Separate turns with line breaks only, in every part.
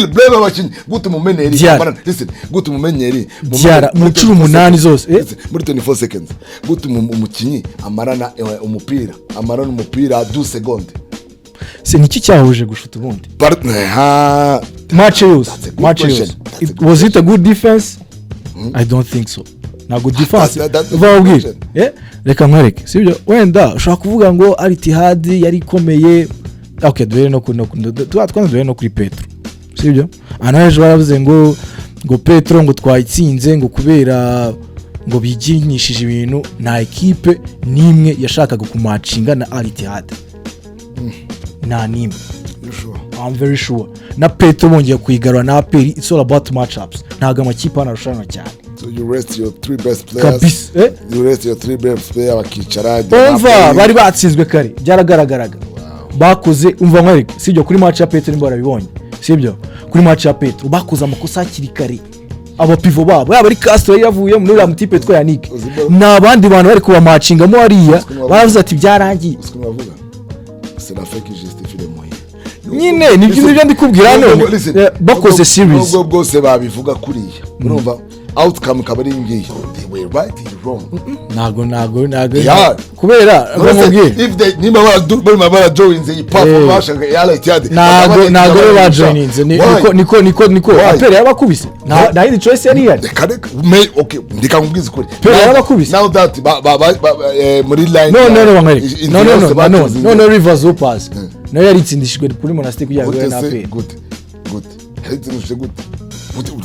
still blame abakinnyi gute mumenyeri listen gute mumenyeri
Diara mu 18 zose
muri 24 seconds gute umukinnyi amarana umupira 2 seconds
se niki cyahuje gushuta ubundi match yose was it a good defense? I don't think so. Na good defense vawubwira reka nkwereke sibyo wenda ushaka kuvuga ngo Al-Ittihad yari ikomeye okay duhere no duhere no kuri Petro sibyo anaje baravuze ngo Petro ngo twayitsinze ngo kubera ngo biginyishije ibintu na equipe nimwe yashakaga kumacinga na Al-Ittihad na nimwe I'm very sure na Petro bongeye kuyigarura na APR it's all about matchups ntaga amakipe anarushanwa cyane.
So you rest your 3 best players. You rest your 3 best players bakicara.
Umva bari batsinzwe kare byaragaragaraga. Bakoze umva nkwereke sibyo kuri match ya Petro nimba barabibonye. Sibyo kuri match ya Petro bakoze amakosa akiri kare. Aba pivot babo yaba ari Castro yavuye muri uriya mutipe twa Yannick. Nabandi bantu bari kuba matchinga mo hariya baravuze ati byarangiye.
C'est la fake justifie les moyens.
Nyine nibyo ndikubwira none bakoze series.
Ubwo bwose babivuga kuriya. Urumva outcome kabari ngiye they were right and wrong
nago kubera bamubwiye
if they nimba bara joins the pop bashaka yala cyade
nago ba joins niko apere yabakubise na hidi choice yari yari
okay ndikangubwiza kuri
apere yabakubise
now that muri line
no reverse pass no yari itsindishijwe kuri monastic kugira ngo na apere
good itsindishije good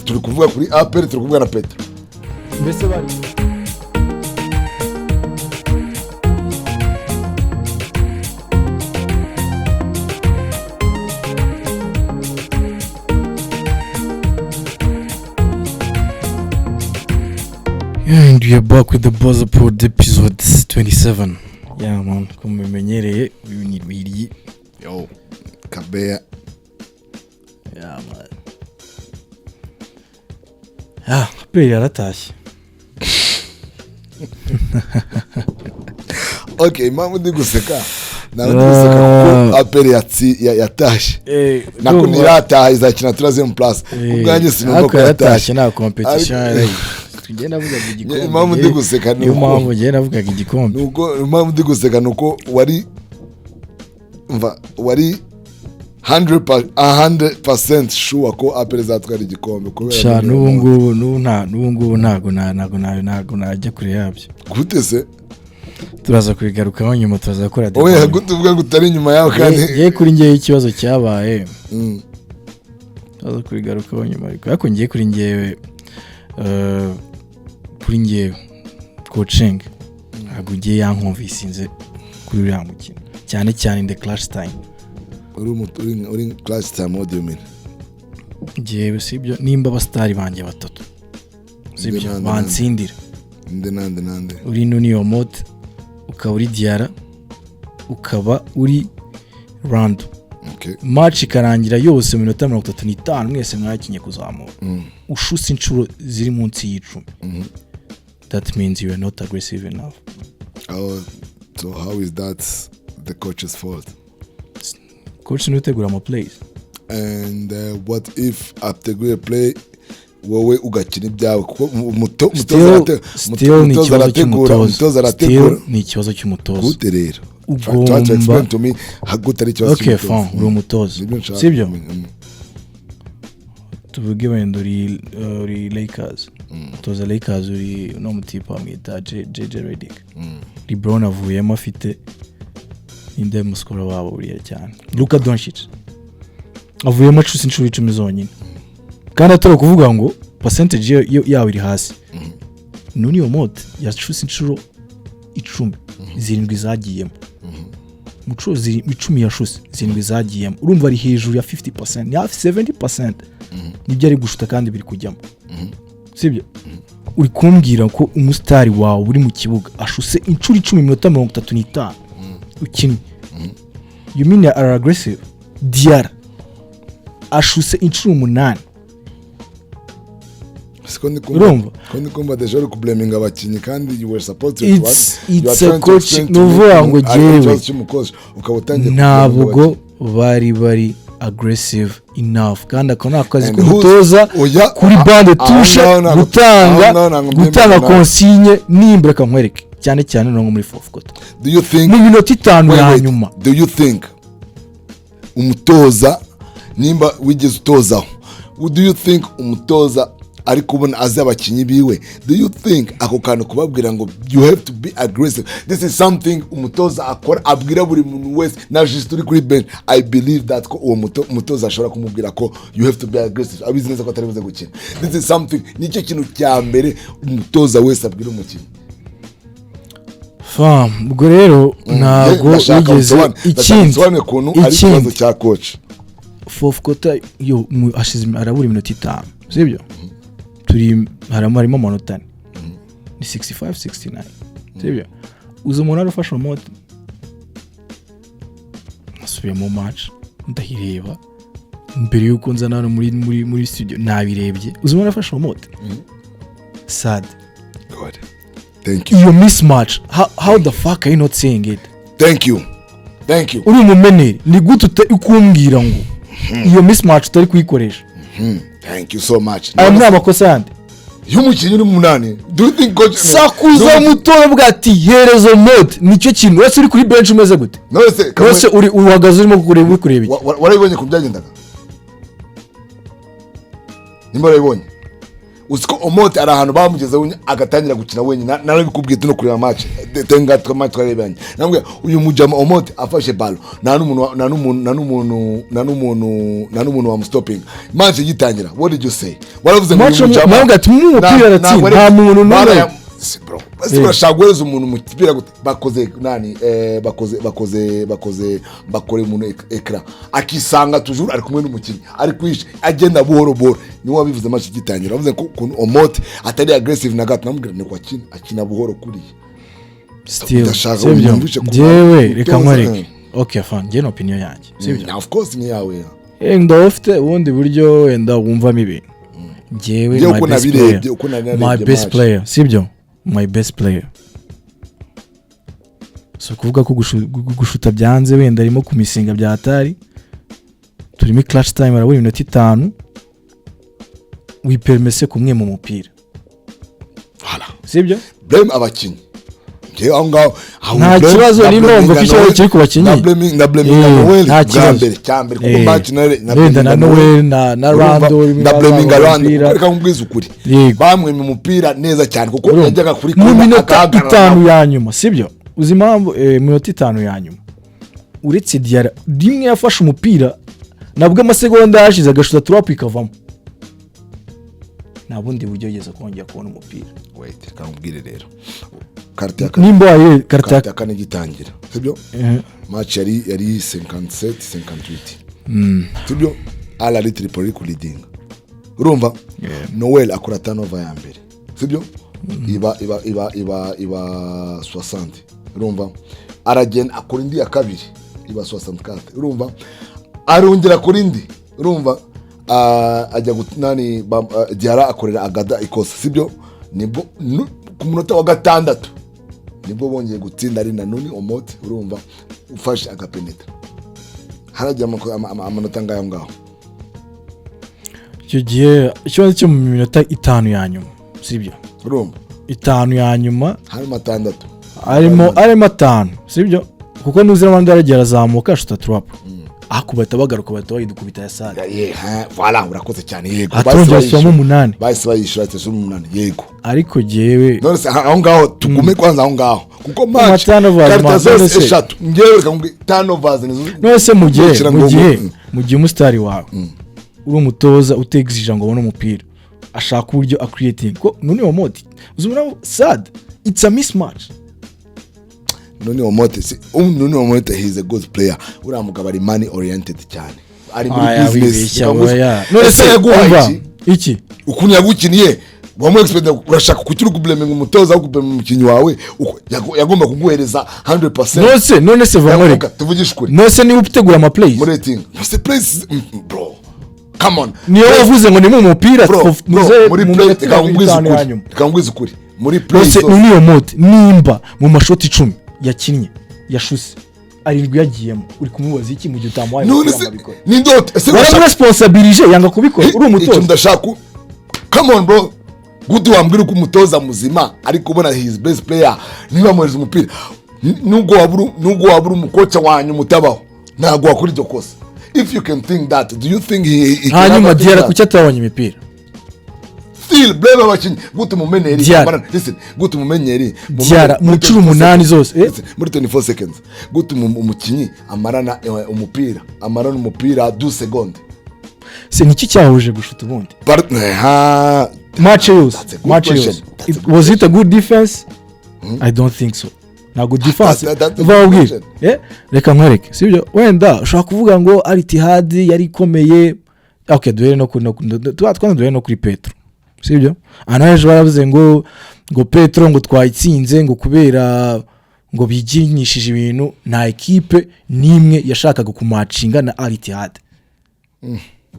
turi kuvuga kuri APR turi kuvuga na Petro
mbese bari and we are back with the Buzzer Pod episode 27. Yeah man, kumemenyereye ibintu
yo kabea
yeah man. Aperi yaratashye.
Okay, mama ndi guseka. Nawe ndiseka Aperi yatashye. Nako nirataha izakina turaze mu plus. Ubwanjye sinumva ko yatashye
na competition yari. Tugenda vuga igikombe.
Mama ndi guseka
nuko. Mama ngenda vuga igikombe.
Nuko mama ndi guseka nuko wari 100% sure ko Aperi zatwara igikombe
kubera n'ubungubu ntago najya kure yabyo
gute se
turaza kubigarukaho nyuma turaza gukora
oya gute uvuga gutari nyuma yaho kandi
ye kuri ngiye ikibazo cyabaye turaza kubigarukaho nyuma ariko ngiye kuri ngiye coaching ntabwo ngiye yankumvisinze kuri uriya mukino cyane in the clash time
uri class time what do you mean
jewe sibyo nimba abastari banje batatu sibyo bansindira
nande
uri niyo mode ukaba uri Diara ukaba uri Rando
okay
match ikarangira yose minota 35 mwese mwakinye kuzamura ushuse inshuro ziri munsi y'icumi that means you are not aggressive enough.
So how is that the coach's fault?
Coach nutegura ama plays
and what if after a play wowe ugakina ibyawe kuko umutoza arategura
ni ikibazo cy'umutoza
gute rero
ugomba
explain to me hagute ari ikibazo cy'umutoza
okay fine uri umutoza sibyo tuvuge wenda uri Lakers toza Lakers uri no mutipa amwita JJ Redick LeBron avuyemo afite inde muskora wabo uriya cyane Luka Doncic avuyemo cusi inshuro 10 zonyine kandi atari kuvuga ngo percentage yawe iri hasi niyo mode ya cusi inshuro 10 zirindwi zagiyemo muco ziri 10 ya cusi zirindwi zagiyemo urumva ari hejuru ya 50% ni hafi 70% nibyo ari gushuta kandi biri kujyamo sibyo uri kumbwira ko umustar wawe uri mu kibuga ashuse inshuro 10 minota 35 ukini you mean are aggressive Diara ashuse inshuro 8
Kondi kumba deja uri kublaming abakinnyi kandi you were supposed to
it's a coach nuvuga ngo jewe
ukabutangira
ntabwo bari aggressive enough kandi akona akazi kumutoza kuri bande tushe gutanga consigne nimba reka nkwereke cyane no muri fourth quarter mu minota 5 ya nyuma.
Do you think umutoza nimba wigeze utozaho, do you think umutoza ari kubona azi abakinnyi biwe, do you think ako kantu kubabwira ngo you have to be aggressive, this is something umutoza akora abwira buri muntu wese na just uri kuri bench? I believe that ko uwo umutoza ashobora kumubwira ko you have to be aggressive, abizi neza ko atari buze gukina. This is something, nicyo kintu cya mbere umutoza wese abwira umukinnyi.
Ubwo rero ntago wigeze ikindi
ari kibazo cya coach.
Fourth quarter yo ashize arabura iminota 5 sibyo turi harimo amanota ni 65 69 sibyo uzo umuntu arafasha moto asubiye mu match ndahireba mbere yuko nzana hano muri studio nabirebye uzo umuntu arafasha moto sad
god thank you
your mismatch how the fuck are you not saying it?
Thank you
uri umumeneri ni gute ukumbwira ngo iyo mismatch utari kuyikoresha.
Thank you so much.
Nta makosa yandi
y'umukinnyi uri munani. Do you think coach
sakuza mutoya bwati herezo mode nicyo kintu wese uri kuri bench umeze gute? Wese uri uhagaze urimo kureba iki?
Warabibonye kubyagendaga? Nimba warabibonye usiko Omote ari ahantu bamugeze agatangira gukina wenyine narabikubwiye tuno kureba match tenga match twarebanye nambwe uyu mujama Omote afashe balo nta n'umuntu wa stopping match yitangira. What did you say? Waravuze ngo mujama
ntabwo ati mu mupira aratsinda nta muntu n'umwe
bro basi urashagweza umuntu mu kipira bakoze nani bakore umuntu ekra akisanga toujours ari kumwe n'umukinnyi ari kwishe agenda buhoro niwe wabivuze match gitangira. Wavuze ko Omote atari aggressive na gato namubwira ni ko akina buhoro kuri
still jewe reka nkwereke okay fine je no opinion yanjye sibyo
of course ni yawe
ndofite ubundi buryo wenda wumvamo ibintu jewe my best player sibyo my best player so kuvuga ko gushuta byanze wenda arimo kumisinga bya atari turimo clutch time arabura iminota 5 wipermese kumwe mu mupira sibyo
blame abakinnyi je aho ngaho
nta kibazo nimba ko icyo kiri ku bakinnyi
na blaming Noel cyambere kuko match na
Noel na Rando
na blaming Rando reka mbwiza ukuri bamwe mu mupira neza cyane kuko yajyaga kuri
mu minota 5 ya nyuma sibyo uzi impamvu minota 5 ya nyuma uretse Diarra rimwe yafashe umupira nabwo amasegonda yashize agashuta trap ikavamo nabundi buryo yeza kongera kubona umupira.
Wait kamubwire rero
nimba
karta kane gitangira sibyo match yari 57 58 sibyo ala Tripoli ku leading urumva Noel akora turnover ya mbere sibyo iba 60 urumva aragenda akora indi ya kabiri iba 64 urumva arongera kuri indi urumva ajya gutunani Diarra akorera agada Ikosa sibyo nibwo ku munota wa gatandatu nibwo bongeye gutsinda ari nanone Omote urumva ufashe agapenetra harajya amanota ngaho
icyo gihe ikibazo cyo mu minota 5 ya nyuma sibyo
urumva
5 ya nyuma
harimo 6
arimo 5 sibyo kuko nuzira abandi aragera zamuka ashuta trap akubata bagaruka bayidukubita ya sade
voilà urakoze cyane yego
atongera mu 8
basi bayishura mu 8 yego
ariko jewe
none aho ngaho tugume kwanza aho ngaho kuko match karta zose eshatu ngewe kamwe turnovers
none se mu gihe umustari wawe uri umutoza utegizije ngo ubone umupira ashaka uburyo a creating ko none Omote uzumura sad it's a mismatch.
None Omote he is a good player uramugaba ari money oriented cyane ari muri business
none se yaguhaye iki
ukuntu yagukiniye wamwe expect urashaka kukiri kubleming umutoza wo kubleming umukinyi wawe yagomba kuguhereza 100%.
none se vamureka
tuvugisha kuri
none se ni upitegura ama plays
muri rating se plays bro come on
niyo wavuze ngo ni mu mupira
muri play kangwiza kuri muri play
none Omote nimba mu mashoti 10 yakinnye yashuse arindwi yagiyemo uri kumubaza iki mu gihe utamuhaye
none se ni ndote ese
responsabilize yanga kubikora uri umutoza
icyo ndashaka come on bro gute wambwira ko umutoza muzima ariko ubona his best player niba amwereza umupira nubwo wabura umukoca wanyu mutabaho ntago wakora iryo kosa if you can think that do you think he
hanyuma Diarra kuki atabonye imipira
still blame abakinnyi gute mumenyeri listen gute mumenyeri
Diarra mu 18 zose
muri 24 seconds gute umukinnyi amarana umupira 2 seconds
se niki cyahuje gushuta ubundi matches was it a good defense I don't think so na good defense vawubwira reka nkwereke sibyo wenda ushaka kuvuga ngo Al-Ittihad yari ikomeye okay duhere no kuri Petro sibyo anaje baravuze ngo Petro ngo twayitsinze ngo kubera ngo biginyishije ibintu na equipe nimwe yashakaga kumacinga na Al-Ittihad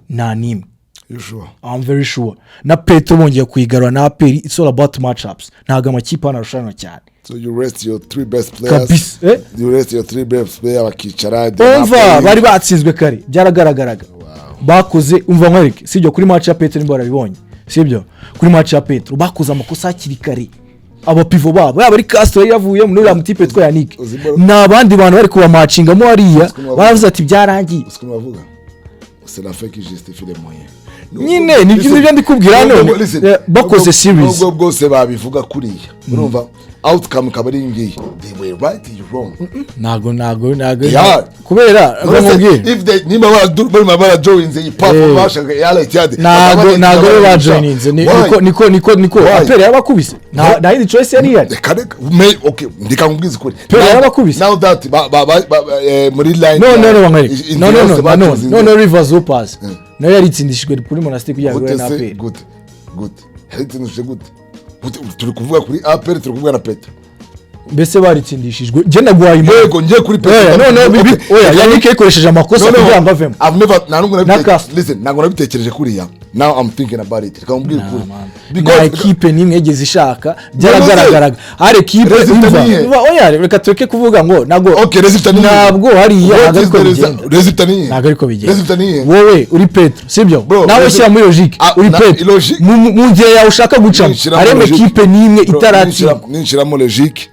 na nimwe.
You sure?
I'm very sure. Na Petro bongeye kuyigarura na APR, it's all about matchups. Ntago amakipe anarushanwa cyane.
So you rest your 3 best players.
Kabisa,
You rest your 3 best players bakicara.
Umva bari batsinzwe kare. Byaragaragaraga. Bakoze umva nkwereke. Sibyo kuri match ya Petro nimba barabibonye. Sibyo kuri match ya Petro bakoze amakosa hakiri kare. Aba pivot babo yaba ari Castro yavuye muri uriya mutipe twa Yannick. N'abandi bantu bari kuba matchinga mo hariya baravuze ati byarangiye.
Usikuma bavuga. C'est la fait qui justifie les moyens.
Nyine nibyo ndikubwira none bakoze series
ubwo bwose babivuga kuriya urumva outcome kabari ngiye they were right you wrong
nago
kubera bamubwira if they nimba bari join the perform bashaka yala icyade
nago ba joininze niko apere yabakubise na hidi choice yari yari
okay ndikamubwiza kuri
apere yabakubise
now that muri line
no rivers upas no yaritsindishijwe kuri monastic kugira ngo na APR
good yaritsindishije good turi kuvuga kuri APR turi kuvuga na Petro
mbese baritsindishijwe je nagwaye
yego ngiye kuri Petro
oya Yannick ikoresheje amakosa kugira ngo avemo
I've never listen ntabwo nabitekereje kuri ya now I'm thinking about it kambwira kuri
because equipe nimwe yegeze ishaka byaragaragaraga hari equipe imva oya reka tureke kuvuga ngo nago
okay
ntabwo hari ya ntabwo ariko bigenda wowe uri Petro sibyo nawe shyira muri logique uri Petro mu gihe yawe ushaka gucamo hari equipe nimwe itaratsinda
ninshiramo logique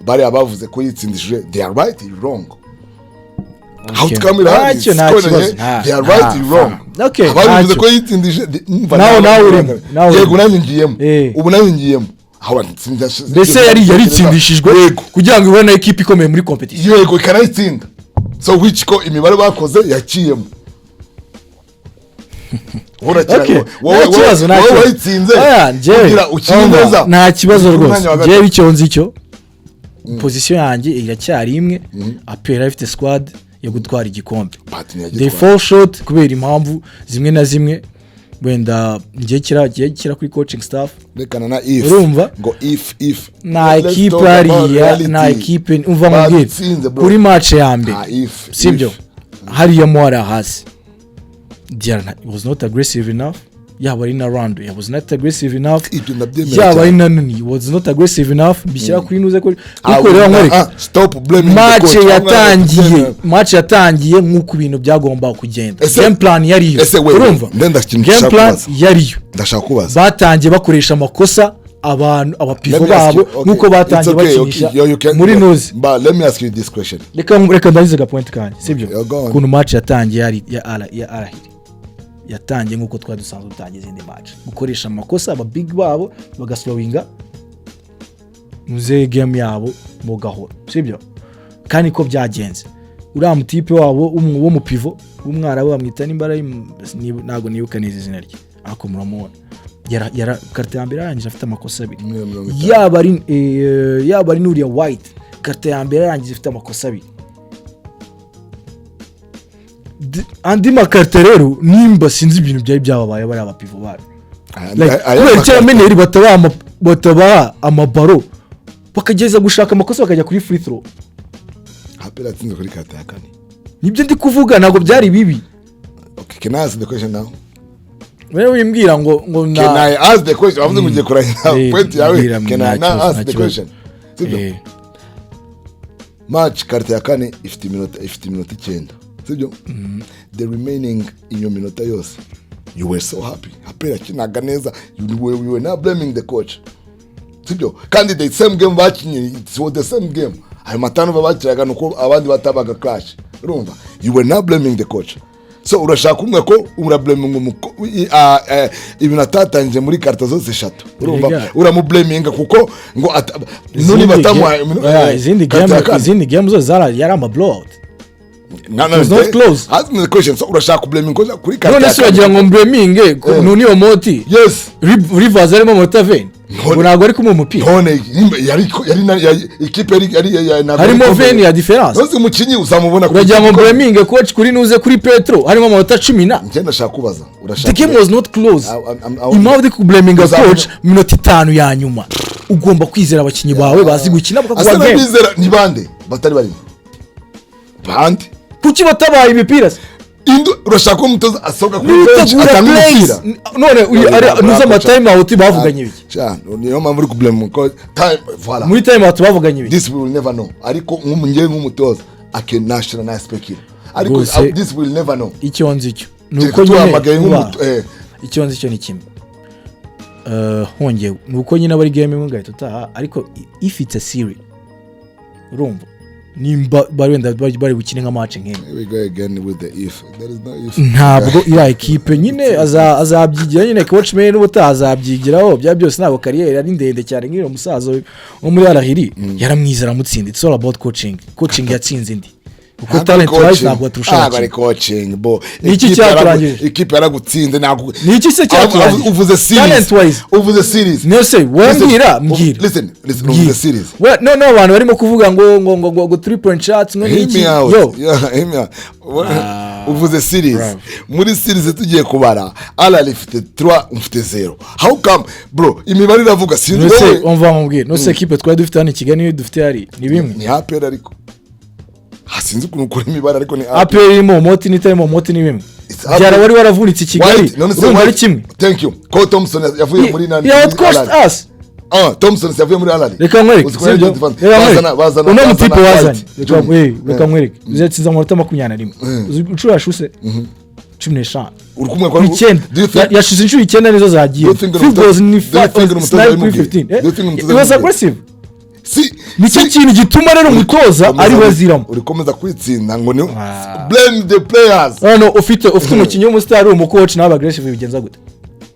bari abavuze ko yitsindishije they are right you wrong outcome ira they are right you wrong
okay
abavuze ko yitsindishije yego nanyingiyemo ubu nanyingiyemo
mbese yaritsindishijwe kugira ngo ibone equipe ikomeye muri competition
yego ikanayitsinda so which ko imibare bakoze yakiyemo
nta kibazo rwose jewe icyo nzi cyo position yanjye iracyari imwe apera ifite squad yo gutwara igikombe they fall short kubera impamvu zimwe na zimwe wenda ngiye kira kuri coaching staff
rekana na if
urumva
ngo if
na equipe hariya na equipe umva mubwire kuri match ya mbere sibyo hariya mwara hasi Diarra was not aggressive enough yaba ari na round was not aggressive enough yaba ari na nuni was not aggressive enough bishyira kuri nuze ko rero nkwereka
stop blaming the coach
match yatangiye nkuko ibintu byagomba kugenda game plan yari urumva game plan yari
ndashaka kubaza
batangiye bakoresha amakosa abantu abapivo babo nkuko batangiye bakinisha muri nuze
but let me ask you this question
reka ndahize ga point kandi sibyo kuntu match yatangiye yari ya Ahli yatangiye nkuko twadusanzwe dutangiye izindi match gukoresha amakosa aba big babo bagaslowinga muze game yabo mu gahoro sibyo kandi ko byagenze uriya mutipe wabo wo mu pivo umwara we bamwita nimbara ntago nibuka neza izina rye ako muramubona yara carte ya mbere arangije afite amakosa abiri yaba ari nuriya white carte ya mbere arangije afite amakosa abiri andi makarte rero nimba sinzi ibintu byari byababaye bari abapivo bari kubera icyo amenyeri bataba amabaro bakageza gushaka amakosa bakajya kuri free throw
apera atsinze kuri carte ya kane
nibyo ndi kuvuga ntago byari bibi
okay can I ask the question now
wewe wimbwira ngo na
can I ask the question avuze ngo kuranya point yawe can I ask the question match karita ya kane ifite iminota 9 sibyo the remaining inyo minota yose you were so happy akinaga neza you were not blaming the coach sibyo kandi the same game bakinye it was the same game ayo matanu bakiraga nuko abandi batabaga clash urumva you were not blaming the coach so urashaka kumwe ko urablaming ibintu atatangije muri karita zose 3 urumva uramublaming kuko ngo nuni batamwa
izindi game zose yari ama blowout.
No, it's not close. Ask me the question. So urashaka blaming ko kuri karita.
None se wagira ngo blaming nuni omoti.
Yes.
Rivers arimo Motaven. Ntabwo ari kumwe umupira.
None yari ikipe yari na
harimo veni ya difference.
Nose umukinyi uzamubona
kuri. Uragira ngo blaming coach kuri nuze kuri Petro harimo amanota 10.
Nje ndashaka kubaza. Urashaka.
The game was not close. Impamvu ku blaming coach minota 5 ya nyuma. Ugomba kwizera abakinnyi bawe bazi gukina bakakuba game.
Asa bizera ni bande batari bari. Bande
kuki batabaye imipira se
urashaka umutoza asohoka kuri bench atanga umupira
none nuza ama time out bavuganye ibiki
cyane niyo mpamvu uri kublame ko time voilà
muri time out bavuganye ibiki
this we will never know ariko nk'umutoza ake national na speaker ariko this will never know
icyo nzi cyo nuko nyine icyo nzi cyo ni kimwe hongeye nuko nyine abari game imwe ngahita utaha ariko if it's a series urumva nimba bari gukina nka match nk'imwe
we go again with the if there is no if
ntabwo ira equipe nyine azabyigira nyine coach man ubutazabyigiraho bya byose ntabwo career ari ndende cyane nk'iro musaza wo muri Ahli yaramwizera mutsinda it's all about coaching yatsinze indi uko talent wise ntabwo aturusha
ari coaching bo
iki cyarangije
ikipe yaragutsinze ntabwo
niki se cyarangije
uvuze series
talent wise
uvuze series
no say wambira mbwira
listen uvuze series
no abantu barimo kuvuga ngo 3 point shots ngo niki
yo uvuze series muri series tugiye kubara Ahli ifite 3 ufite 0 how come bro imibare iravuga sinzi
wowe umva mubwira no se equipe twari dufite hano Kigali dufite ari ni bimwe
ni apera ariko hasinzi kuri imibare ariko ni
apera irimo moti nitarimo moti ni bimwe byara wari waravunitse Kigali urumva ari kimwe
thank you ko Thompson yavuye muri nani
yeah, it cost us
Thompson yavuye muri Ahli
reka mwereke bazana uno mutipe wazanye reka mwereke uzetsinza mu 21 ucurasha use 15
uri kumwe kwa
yashize inshuro 9 nizo zagiye 5 goals ni 5 it was aggressive
si
nicyo kintu gituma rero umutoza ari waziramo
urikomeza kwitsinda ngo ni blame the players
no ufite umukinnyi w'umustar umucoach n'aba aggressive bigenza gute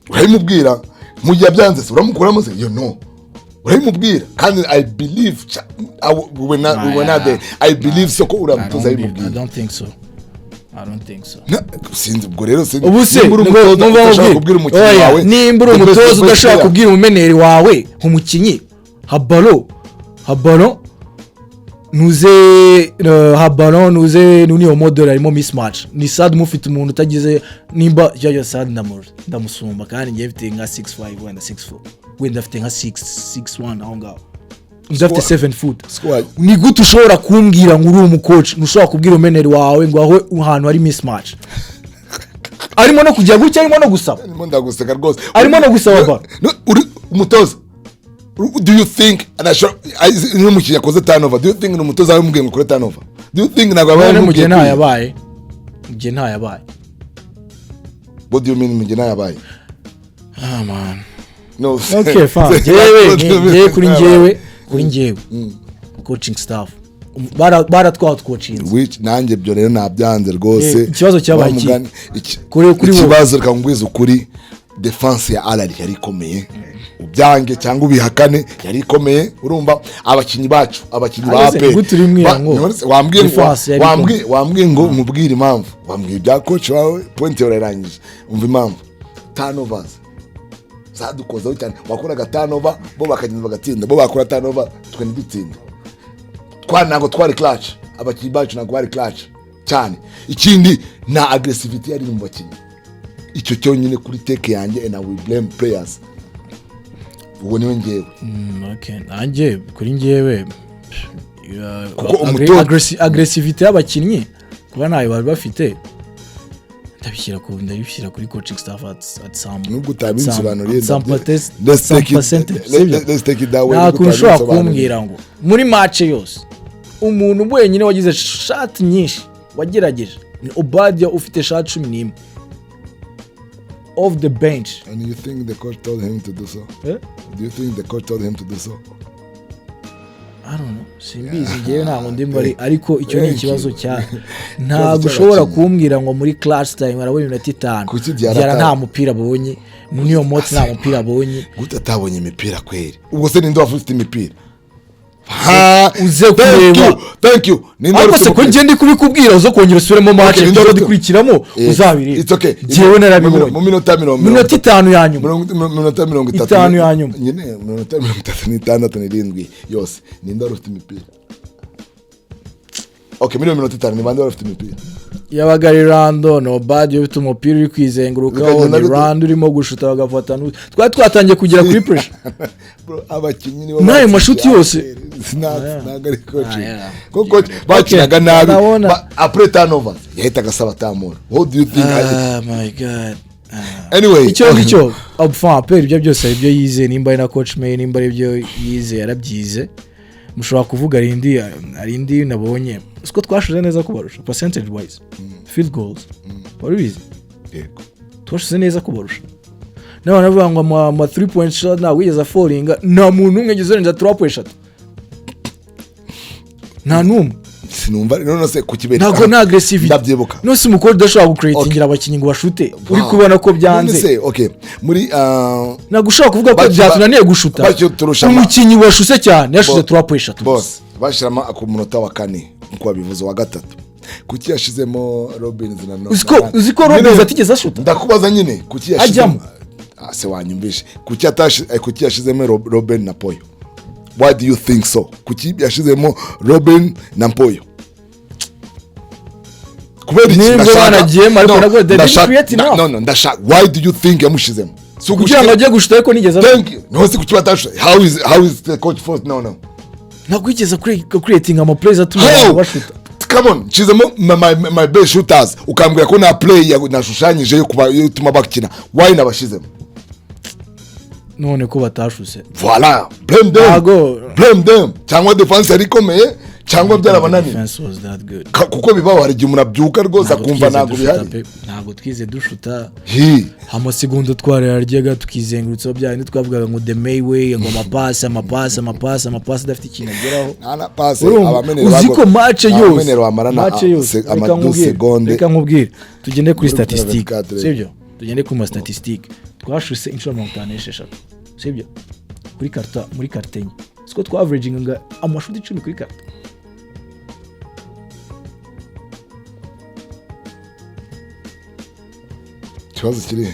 urayimubwira mu gihe byanze se uramukuramo se you know urayimubwira kandi I believe we were not there I believe so ko uramutoza yimubwira
I don't think so
sinzi ubwo rero sinzi
umutoza
kubwira umukinnyi wawe
nimbura umutoza udashaka kubwira umumeneri wawe umukinnyi habalo nuze nuniyo model arimo mismatch ni sad mufite umuntu utagize nimba yayo sad ndamusumba kandi ngiye mfite nka 6'5 wenda 6'4 wenda mfite nka 6'1 aho ngaho ndafite 7 foot ni gute ushobora kumbwira ngo uri umucoach nushobora kubwira umeneri wawe ngo aho ahantu hari mismatch arimo no kujya gutya arimo no gusaba
arimo ndaguseka rwose
arimo no gusaba
umutoza do you think no mukinya koze turnover do you think no mutoza wamubwiye ngo kore turnover do you think nagwa
abaye mugye nta yabaye
what do you mean mugye nta yabaye
man
no
okay fine jewe kuri njyewe coaching staff baratwaho coaching
which nanjye byo rero nabyanze rwose
ikibazo cyabaye
kuri ikibazo kangwiza ukuri defense ya Ahli yari ikomeye ubyange cyangwa ubihakane yari ikomeye urumva abakinnyi bacu abakinnyi ba AP wambwiye ngo mubwire impamvu wambwiye bya coach wawe point yararangije umva impamvu turnovers zadukozaho cyane wakoraga turnover bo bakagenda bagatsinda bo bakora turnover twe nditsinda ntabwo twari clutch abakinnyi bacu ntabwo bari clutch cyane ikindi na aggressivity yari mu bakinnyi icyo cyonyine kuri take yanjye and I will blame players uwo niwe ngewe
okay nanjye kuri ngewe aggressivity y'abakinnyi kuba nayo bari bafite ndabishyira kuri coaching staff at some
nubwo utabisobanuriye
let's take it that way nta kuntu ushobora kumbwira ngo muri match yose umuntu wenyine wagize shot nyinshi wagerageje ni Obadia ufite shot 11 off the bench.
And you think the coach told him to do so?
Eh?
Do you think the coach told him to do so?
I don't know. Simbizi ngewe ntabwo ndimo ariko icyo ni ikibazo cya ntabwo ushobora kumbwira ngo muri class time arabonye iminota 5 yara nta mupira abonye niyo motsi nta mupira abonye
gute atabonye imipira kweri ubwo se ninde wafite imipira
uze kureba
thank you
ariko se ko ngende kubikubwira uzo kongera usubiremo match ndo dukurikiramo uzabiri
it's okay
jewe narabibonye
mu minota
5 ya nyuma
minota
5 ya nyuma
nyine minota 36 yose ninde wafite imipira okay minota 5 ni bande wafite imipira
yabaga ari rando no bad yo bituma umupira uri kwizengurukaho ni rando urimo gushuta bagafata twatangiye kugera kuri pressure
bro abakinnyi nibo
nayo mashuti yose
nagari coach bakinaga nabi après turnover yahitaga saba tamura what do you think
my god
anyway
icyo abfa per ibyo byose ibyo yize nimba na coach May nimba ibyo yize yarabyize mushobora kuvuga arindi nabonye siko twashuze neza kubarusha percentage wise field goals waribizi
yego
twashuze neza kubarusha nawe navuga ngo ma 3 point shot na wigeza falling nta muntu umwe gizorenza 3 point shot nta numwe
sinumva none se kukibera
ntago na aggressive
ndabyibuka
no si mukora dashobora gucreatingira abakinnyi ngo bashute uri kubona ko byanze
okay muri
nagushaka kuvuga ko byatunaniye gushuta umukinnyi washuse cyane yashuze 3 point shot
boss bashirama ku munota wa 4 nko babivuze wa 3 kuki yashizemo Robin na no
uziko Robin atigeze ashuta
ndakubaza nyine kuki yashizemo se wanyumbishe kuki yashizemo Robin na Poyo. Why do you think so? Kuki yashizemo Robin na Poyo. Kubera no ndashaka why do you think yamushizemo
so kugira ngo ajye gushuta ariko nigeze
no si kuki batasha how is the coach forced no
nagwigeze creating ama plays atuma bashuta
come on chizemo my best shooters ukambwira ko na play nashushanyije yo kuba utuma bakina why nabashizemo
none ko batashuse
voilà blame them cyangwa defense arikomeye cyangwa byarabanani
defense was that good
kuko bibaho hari gihe unabyuka rwose akumva nago bihari
ntago twize dushuta amasegonda twarera ryega tukizengurutsa byane twavugaga ngo the May way ngo amapasi dafite ikintu ageraho
ana pass abamenero bago
uziko match yose
ama seconde
reka nkubwire tugende kuri statistical sibyo tugende ku ma statistique twashuse inshuro 56 sibyo kuri karta muri kartenye siko twa averaging nga amashuti 10 kuri karta
kibazo kiri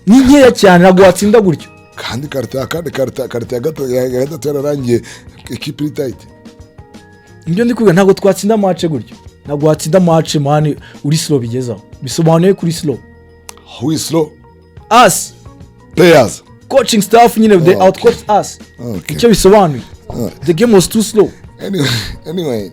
ni nkeya cyane nagwatsinda gutyo
kandi karta ya gatatu yararangiye equipe tight
ibyo ndikuvuga ntago twatsinda match gutyo nagwatsinda match mani uri slow bigezaho bisobanuye kuri slow
who is slow
us
players
coaching staff nyine they outcoached us icyo bisobanuye the game was too slow
anyway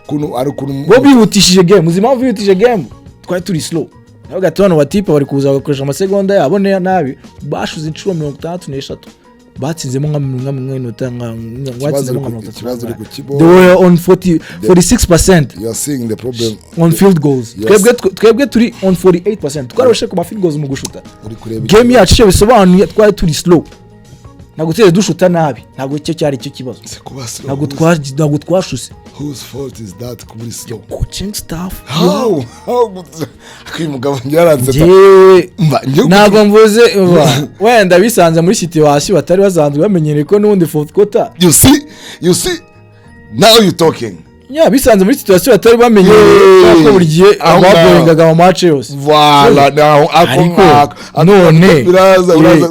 kuno ari kuno
bo bihutishije game uzima bihutishije game twari turi slow naho gatono batipa bari kuza bakoresha amasegonda yabo nabi bashuze inshuro 63 batsinzemo nka minota watsinzemo nka 33 they were on 46%.
You are seeing the problem
on field goals twebwe turi on 48%. twaroshe ku field goals mu gushuta game yacu cyo bisobanuye twari turi slow naguteye dushuta nabi ntago icyo cyari cyo kibazo ntago twashuse
whose fault is that kuburi slow
coaching staff
how kwimugabo nyaranze
ntago mvuze wenda bisanze muri situation batari bazanzwe bamenyereye ko n'undi fourth quarter
you see now you talking
bisanze muri situation batari bamenyereye ko buri gihe abagoyengaga mu match yose
voilà
none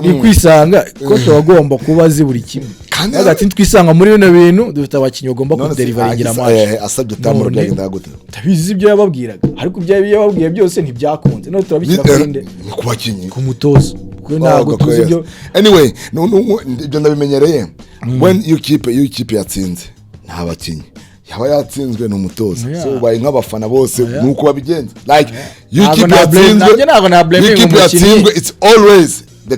ni kwisanga ko tubagomba kuba ziburi kimwe hagati twisanga muri bino bintu dufite abakinnyi bagomba kudelivaringira match
asabye tamuro byagenda gute
tabizi ibyo yababwiraga ariko ibyo yababwiye byose ntibyakunze no turabikira kurinde
ku bakinnyi
ku mutozo kuko ntago tuzi ibyo
anyway ibyo ndabimenyereye when you keep yatsinze nta bakinnyi yaba yatsinzwe n'umutoza so baye nk'abafana bose nuko babigenza like you keep yatsinzwe it's always the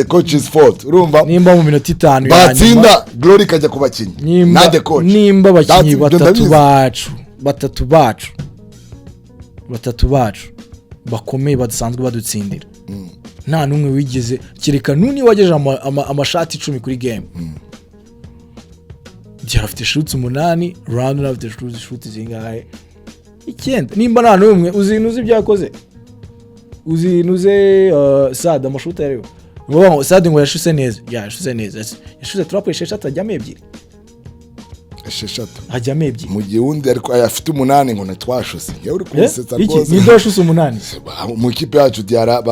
coach's fault urumva
nimba mu minota 5
batsinda glory kajya ku bakinnyi nade coach
nimba abakinnyi batatu bacu bakomeye badasanzwe badutsindira nta numwe wigeze kireka nuni wageje amashati 10 kuri game afite shots 8 round afite shots zingahe icyenda nimba nta numwe uzinuze byakoze uzinuze Sada amashuta rero ngo Sada ngo yashuse neza yashuse trapo esheshatu ajyamo ebyiri ajyamo ebyiri
mu gihe undi ariko afite 8 ngo natwashuse yewe uri kusetsa
rwose ni ndashuse 8
mu kipe yacu Diara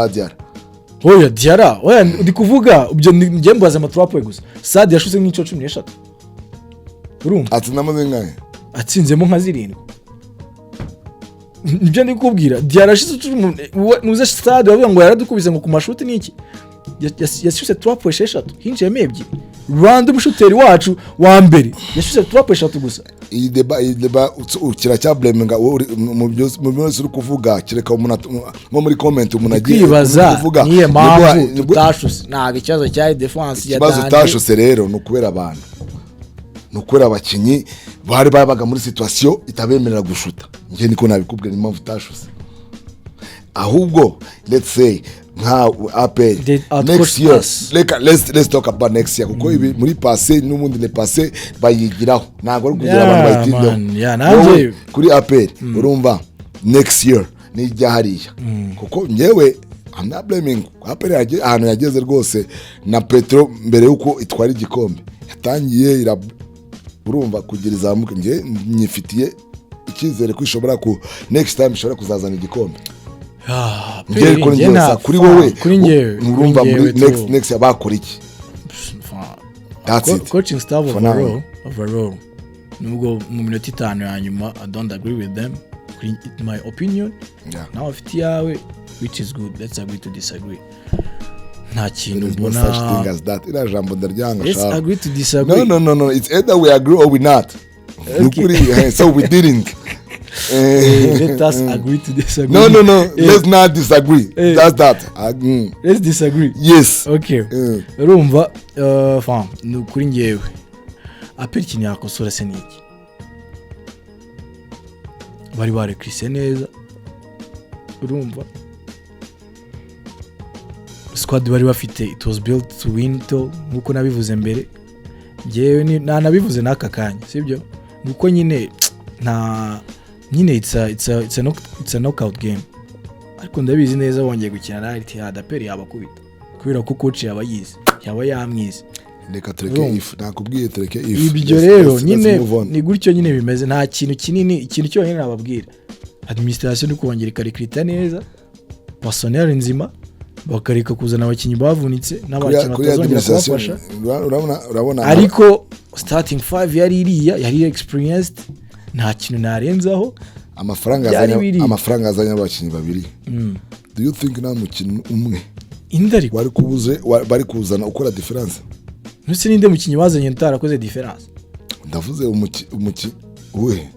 oya Diara ndi kuvuga ibyo ngiye mbaza amatrapo gusa Sada yashuse nk'icyo 13 urumva
atsinamo zingahe
atsinzemo nka 7 nibyo ndi kubwira Diara yashise nuze Stade bavuga ngo yaradukubise ngo ku mashuti niki yashuse trapo esheshatu hinjiyemo ebyiri Rwanda umushuteri wacu wa mbere yashuse trapo eshatu gusa
iyi deba ukira cya blaminga mu byose uri kuvuga kireka umuntu nko muri comment umuntu agiye
kuvuga niye mpamvu tutashuse ntago ikibazo cya defense ya
Dani tutashuse rero no kubera abantu no kubera abakinnyi bari babaga muri situation itabemerera gushuta nje niko nabikubwira impamvu tutashuse ahubwo let's say nka apel next year let's talk about next year kuko ibi muri passé n'ubundi le passé bayigiraho ntago ari kugira abantu bayitinde kuri apel urumva next year ni jahariya kuko nyewe I'm not blaming apel ahantu yageze rwose na Petro mbere yuko itwara igikombe yatangiye urumva kugira izamuka nje nyifitiye icyizere ko ishobora ku next time ishobora kuzazana igikombe ngiye ko ngeza kuri wowe urumva muri next abakora iki
coaching staff overall nubwo mu minota 5 ya nyuma I don't agree with them in my opinion now afite yawe which is good let's agree to disagree nta kintu mbona
such thing as that ira jambo ndaryanga
let's agree to disagree
no it's either we agree or we not so we didn't
let us agree to disagree
no let's not disagree that's that
let's disagree
yes
okay urumva kuri ngewe apel kintu yakosora se niki bari barekrise neza urumva squad bari bafite it was built to win to nkuko nabivuze mbere ngewe nabivuze n'aka kanya sibyo nuko nyine nta nyine it's a knockout game ariko ndabizi neza wongeye gukina na Ittihad apel yabakubita kubera ko coach yabayizi yaba yamwize
reka tureke if nakubwiye tureke if
ibyo rero nyine ni gutyo nyine bimeze nta kintu kinini ikintu cyo nyine nababwira administration uko bongera recruiter neza personnel nzima bakareka kuzana abakinnyi bavunitse n'abakinnyi batazongera kubafasha
urabona
ariko starting 5 yari experienced nta kintu narenzaho
amafaranga azanya abakinnyi babiri do you think nta mukino umwe
indari
bari kuzana ukora difference
nuse ninde mukinnyi wazanye ntarakoze difference
ndavuze umuki we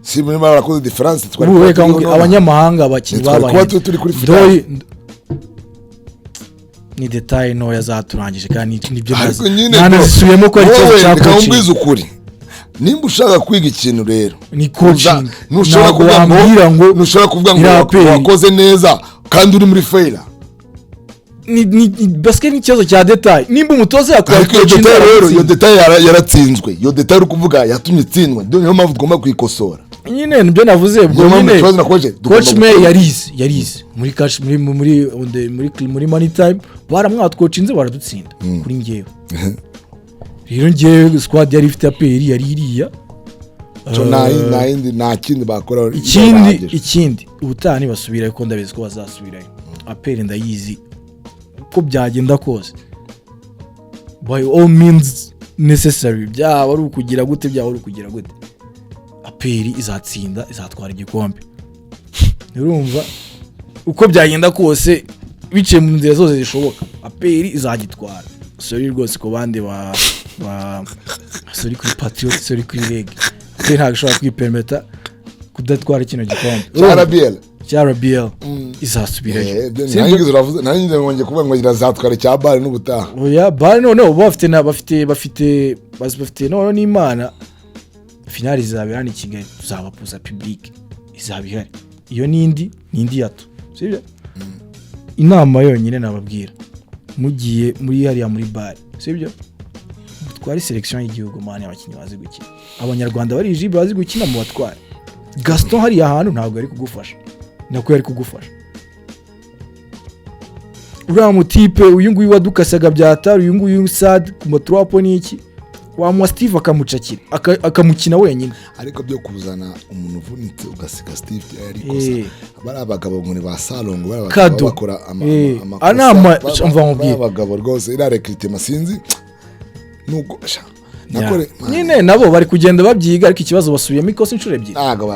si muri barakoze difference
twari abanyamahanga abakinnyi babaye
turi kuri final
ni detail no yazaturangije kandi nibyo nanazisubiyemo ko ari cyo
cyakubwiza ukuri nimba ushaka kwiga ikintu rero
ni coaching
nushobora kuvuga ngo wakoze neza kandi uri muri failure
ni basket ni cyazo cya detail nimba umutoza yakora
coaching rero yo detail yaratsinzwe yo detail uri kuvuga yatumye itsindwa niyo mpamvu tugomba kwikosora
nyine nibyo navuze ubwo nyine coach May yarize muri cash muri money time baramwatwocinze baradutsinda kuri ngewe rero ngewe squad yari ifite apel yari iriya
nta kindi bakora
ikindi ubutani basubirayo ko ndabizi ko bazasubirayo apel ndayizi ko byagenda kose by all means necessary byaba ari ukugira gute apel izatsinda izatwara igikombe urumva uko byagenda kose biciye mu nzira zose zishoboka apel izagitwara sorry rwose ko bande sorry kuri Patriot sorry kuri Leg apel ntabwo ishobora kwipermeta kudatwara kino gikombe
cya RBL
izasubirayo
nanjye ngongeye kuvuga ngo irazatwara cya bare n'ubutaha
oya bare no bafite no n'Imana finali izabera ni Kigali tuzabapuza public izabihari iyo nindi yato sibyo inama yonyine nababwira mugiye muri hariya muri bare sibyo twari selection y'igihugu mane abakinnyi bazi gukina abanyarwanda bari jibe bazi gukina mu batware Gaston hari ahantu ntabwo ari kugufasha nako yari kugufasha uriya mutipe uyu nguyu wadukasaga byatari uyu nguyu sad ku motropo n'iki wa Steve akamucakira akamukina wenyine
ariko byo kuzana umuntu uvunitse ugasiga Steve yari Ikosa bari abagabo ngo ni ba salongo bari bakora amakosa abagabo rwose ira recruitment sinzi nuko
nyine nabo bari kugenda babyiga ariko ikibazo basubiyemo Ikosa inshuro ebyiri
ntago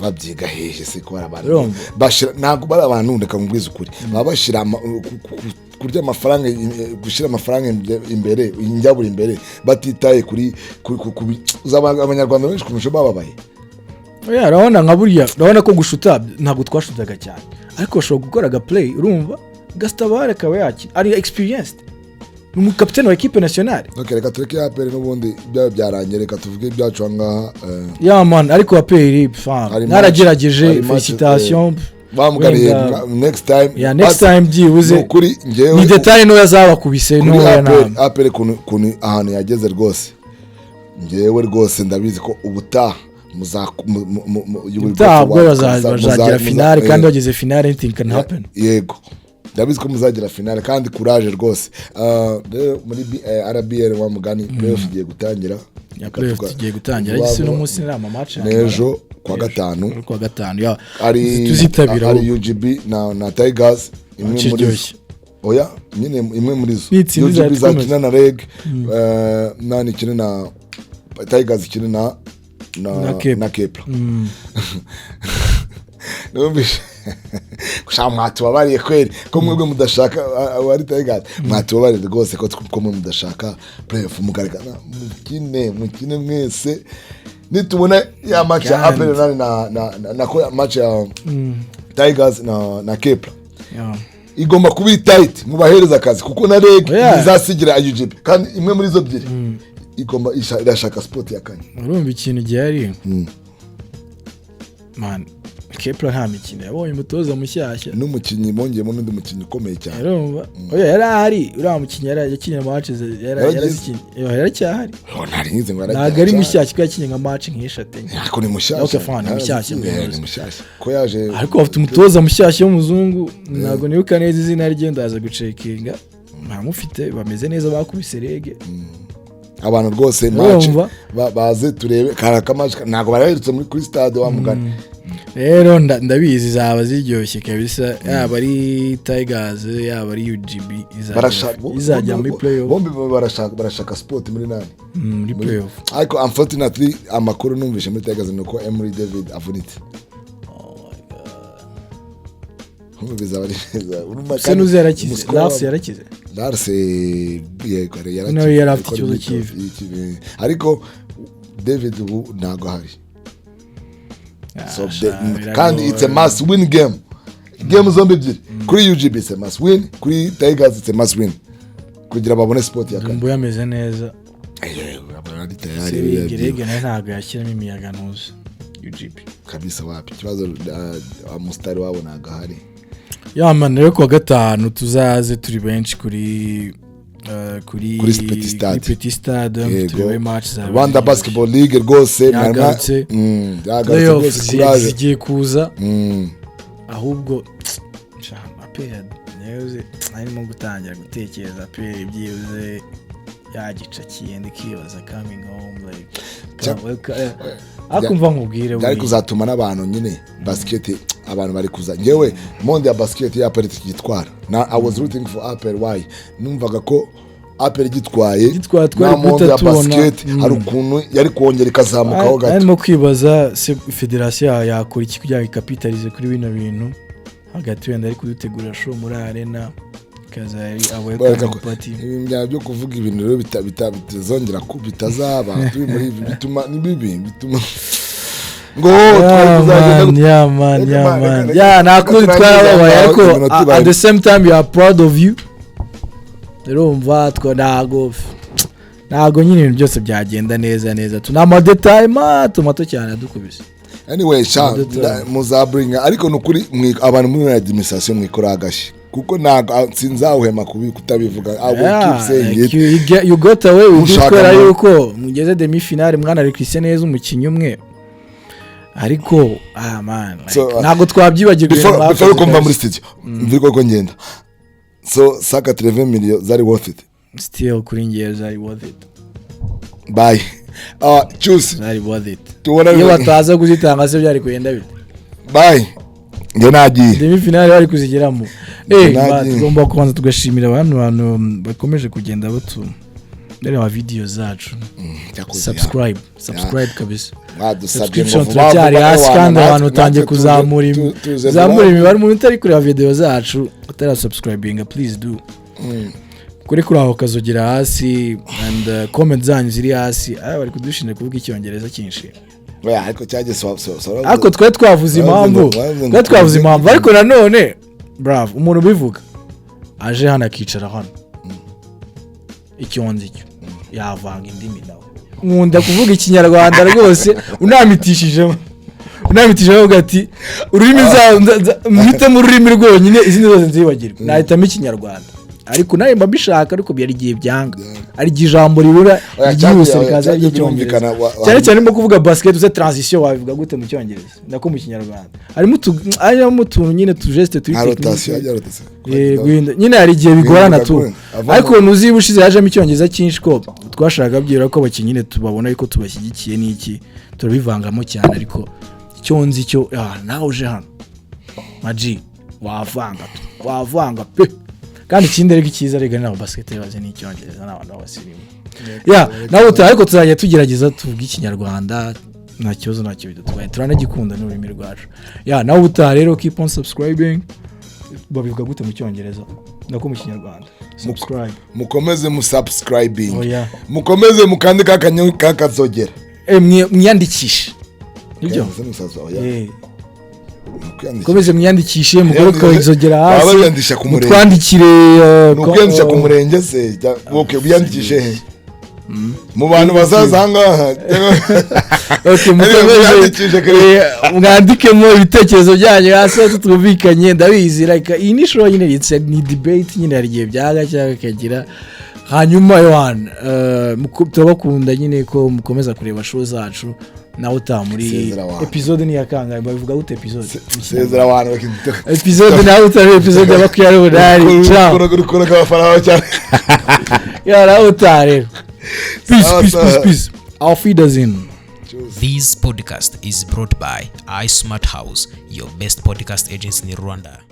babyiga hehe se ko abantu bashira ntago bari abantu ndeka mubwiza ukuri baba bashira kurya amafaranga gushira amafaranga imbere injyabura imbere batitaye kuri abanyarwanda benshi kumusho bababaye
oya urabona nka buriya urabona ko gushuta ntabwo twashutaga cyane ariko ushobora gukora aga play urumva Gastabare kawe yaki ari experienced ni kapiteni wa equipe nationale
okay reka tureke APR n'ubundi byarangiye reka tuvuge ibyacu ngaha
man ariko APR naragerageje felicitation
bamugariye next time
byibuze
kuri ngewe
ni detail no yazabakubise no yana
APR kuni ahantu yageze rwose ngewe rwose ndabizi ko ubutaha
bazagira finale kandi bageze finale anything can happen
yego ndabizi ko muzagira finale kandi courage rwose muri RBL wa mugani playoff igiye gutangira
gisi no munsi n'ama match
nejo kwa gatanu ya
tuzitabira
ari UGB na Tigers imwe muri oya nyine imwe muri zo UGB zakina na Reg nani kine na Tigers kine na Kepler Numbisha mwatubabariye kweli ko mwebwe mudashaka wari Tigers mwatubabariye rwose ko mwe mudashaka playoff mugaragana mukine mwese nitubona ya match ya APR na ko match ya Tigers na Kepler igomba kuba tight mubahereza akazi kuko na Reg izasigira UGB kandi imwe muri zo byiri igomba irashaka sport ya kane
urumva ikintu gihari man Kepler nta mikino yabonye umutoza mushyashya
n'umukinnyi bongeyemo n'undi mukinnyi ukomeye cyane
urumva oya yari ahari uriya mukinnyi yakinnye matches yaracyahari
ntari ngize ngo
ntabwo ari mushyashya ko yakinnye nka match nk'eshatu
ariko ni mushyashya
ni mushyashya
ko yaje
ariko bafite umutoza mushyashya w'umuzungu ntabwo nibuka neza izina rye ndaza gucekinga ntamufite bameze neza bakubise Rege
abantu rwose match baze turebe karakamashka ntabwo baraherutse muri kuri stade wa mugani
rero ndabizi zaba ziryoshye kabisa yaba ari Tigers yaba ari UGB izajya muri playoff
bombi barashaka sport muri nani
muri playoff
ariko unfortunately amakuru numvishe muri Tigers nuko Emery David avunitse bizabari
senuze yarakize
Lars
yarafite ikibazo kivi
ariko David ntago hari kandi it's a must win game zombi ebyiri kuri UGB it's a must win kuri Tigers it's a must win kugira babone sport ya
kane yameze neza
abari tayari
Rege ntabwo yashyiramo imiyaga ntuzi UGB
kabisa wapi kibazo amustari wabo ntago hari
man rero kwa gatanu tuzaze turi benshi kuri Petit Stade turebe match za
Rwanda Basketball League rwose
yagarutse zigiye kuza ahubwo APR neza arimo gutangira gutekereza APR ibyibuze yagicakiye ndikibaza coming home akumva nkubwire
bari kuzatuma n'abantu nyine basket abantu bari kuza ngewe monde ya basket ya APR gitwara na I was rooting for APR why numvaga ko APR gitwaye
na
monde ya basket hari ukuntu yari kongera ikazamukaho gato
arimo kwibaza federation yakora iki kugira ngo capitalize kuri bino bintu hagati wenda ari kudutegura show muri arena kazari awe party
ibintu byo kuvuga ibintu rero bitazongera bitazaba turi muri bituma ngo twari kuzagenda
yeah man nakundi twarababaye ariko at the same time you are proud of you urumva ntago nyine ibintu byose byagenda neza tunama detail mato cyane adukubise
anyway muzabringa ariko nukuri abantu muri administration mwikora agashi kuko ntago sinzahwema kutabivuga I will keep saying it
you got away with it kwera yuko mugeze demi finale mwana ari Christian neza umukinyi umwe ariko man ntago twabyibagirwa
before kumva muri studio mviko ko ngenda so saka 13 million zari worth it
still kuri ngiye zari worth it
bye choose
zari worth it iyo bataza kuzitanga se byari kuyenda bite
bye nge nagiye
demi finale bari kuzigeramo tugomba kubanza tugashimira abantu bakomeje kugenda reba video zacu subscribe kabisa subscription turacyari hasi kandi abantu utangiye kuzamura imibare mu bitari kureba video zacu utara subscribing please do kuri aho kazogera hasi and comment zanyu ziri hasi bari kudushinja kuvuga icyongereza cyinshi
ariko cyaje
ariko twe twavuze impamvu ariko nanone bravo umuntu bivuga aje hano akicara hano icyonzi cyo yavanga indimi nawe nkunda kuvuga ikinyarwanda rwose unamitishije uvuga ati ururimi mwite mu rurimi rwonyine izindi zose nzibagirwa nahitamo ikinyarwanda ariko nawe mba mbishaka ariko byari giye byanga ari ijambo ribura ryihuse rikaza ry'icyongereza cyane mo kuvuga basket uze transition wabivuga gute mu cyongereza ndako mu kinyarwanda harimo utuntu nyine tujeste turi nyine hari igihe bigorana tu ariko nuzibushize yajemo icyongereza cyinshi ko twashaka byira ko abakinnyi nyine tubabona yuko tubashyigikiye n'iki turabivangamo cyane ariko icyonzi cyo nawe uje hano maji wavanga pe kandi ikindi rege cyiza rege na basket baze n'icyongereza n'abantu babasirimu nawe ariko tuzajya tugerageza tuvuga ikinyarwanda nta kibazo ntacyo bidutwaye turanagikunda n'ururimi rwacu nawe utaha rero keep on subscribing babivuga gute mu cyongereza nako mu kinyarwanda subscribe
mukomeze mu subscribing mukomeze mukande kakazogera
mwiyandikishe nibyo komeze mwiyandikishe mugore kazogera hasi mutwandikire
kwiyandikisha ku murenge se okay biyandikishe he mu bantu bazazanga mwandikemo ibitekerezo byanyu hasi tutubikanye ndabizi like iyi ni show nyine ni debate nyine hari igihe byaga cyangwa kagira hanyuma yohana turabakunda nyine ko mukomeza kureba show zacu nawe utamuri episode ni yakanga bavuga gute episode sezera abantu bakindika
episode nawe utari episode y'abakiyari burari ciao
urukora kabafana cyane
nawe utare peace auf Wiedersehen.
This podcast is brought by iSmart House, your best podcast agency in Rwanda.